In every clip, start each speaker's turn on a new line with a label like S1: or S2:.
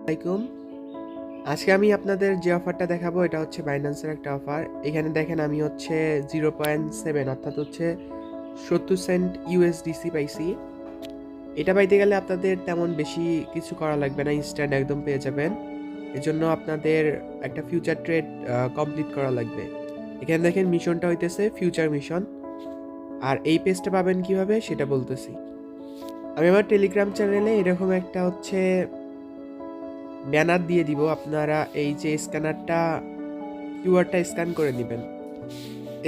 S1: আসসালামাইকুম। আজকে আমি আপনাদের যে অফারটা দেখাবো এটা হচ্ছে বাইন্যান্সের একটা অফার। এখানে দেখেন আমি হচ্ছে 0.7 অর্থাৎ হচ্ছে 70 সেন্ট ইউএসডিসি পাইছি। এটা পাইতে গেলে আপনাদের তেমন বেশি কিছু করা লাগবে না, ইনস্ট্যান্ট একদম পেয়ে যাবেন। এজন্য আপনাদের একটা ফিউচার ট্রেড কমপ্লিট করা লাগবে। এখানে দেখেন মিশনটা হইতেছে ফিউচার মিশন। আর এই পেজটা পাবেন কিভাবে সেটা বলতেছি। আমি আমার টেলিগ্রাম চ্যানেলে এরকম একটা হচ্ছে ব্যানার দিয়ে দিব। আপনারা এই যে স্ক্যানারটা কিউআরটা স্ক্যান করে নেবেন।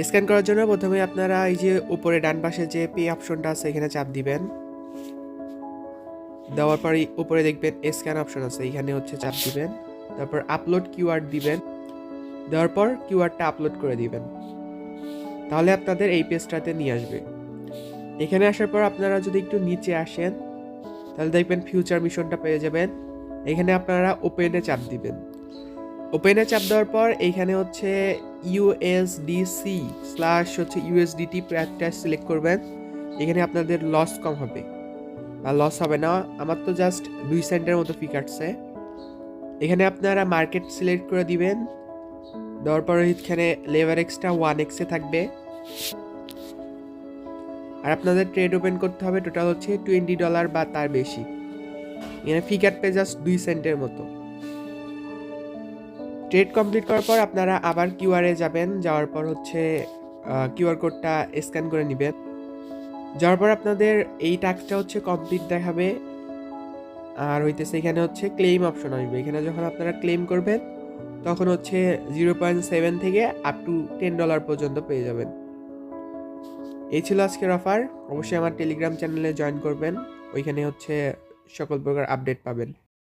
S1: স্ক্যান করার জন্য প্রথমে আপনারা এই যে উপরে ডান পাশে যে পে অপশনটা আছে এখানে চাপ দিবেন। দেওয়ার পরে উপরে দেখবেন স্ক্যান অপশন আছে, এখানে হচ্ছে চাপ দিবেন। তারপর আপলোড কিউআর দিবেন। দেওয়ার পর কিউআরটা আপলোড করে দিবেন। তাহলে আপনাদের এই পেজটাতে নিয়ে আসবে। এখানে আসার পর আপনারা যদি একটু নিচে আসেন তাহলে দেখবেন ফিউচার মিশনটা পেয়ে যাবেন। এখানে আপনারা ওপেনে চাপ দিবেন। ওপেনে চাপ দেওয়ার পর এইখানে হচ্ছে ইউএসডিসি স্ল্যাশ হচ্ছে ইউএসডিটি প্যাকটা সিলেক্ট করবেন। এখানে আপনাদের লস কম হবে বা লস হবে না। আমার তো জাস্ট 2 সেন্টের মতো ফি কাটছে। এখানে আপনারা মার্কেট সিলেক্ট করে দিবেন। দেওয়ার পর এখানে লেভার এক্সট্রা 1x থাকবে। আর আপনাদের ট্রেড ওপেন করতে হবে টোটাল হচ্ছে $20 বা তার বেশি। এখানে ফি কাটবে জাস্ট 2 সেন্টের মতো। ট্রেড কমপ্লিট করার পর আপনারা আবার কিউআরে যাবেন। যাওয়ার পর হচ্ছে কিউআর কোডটা স্ক্যান করে নেবেন। যাওয়ার পর আপনাদের এই টাস্কটা হচ্ছে কমপ্লিট দেখাবে। আর হইতেছে এখানে হচ্ছে ক্লেম অপশন আসবে। এখানে যখন আপনারা ক্লেম করবেন তখন হচ্ছে 0.7 থেকে আপ টু $10 পর্যন্ত পেয়ে যাবেন। এই ছিল আজকের অফার। অবশ্যই আমার টেলিগ্রাম চ্যানেলে জয়েন করবেন, ওইখানে হচ্ছে সকল প্রকার আপডেট পাবেন।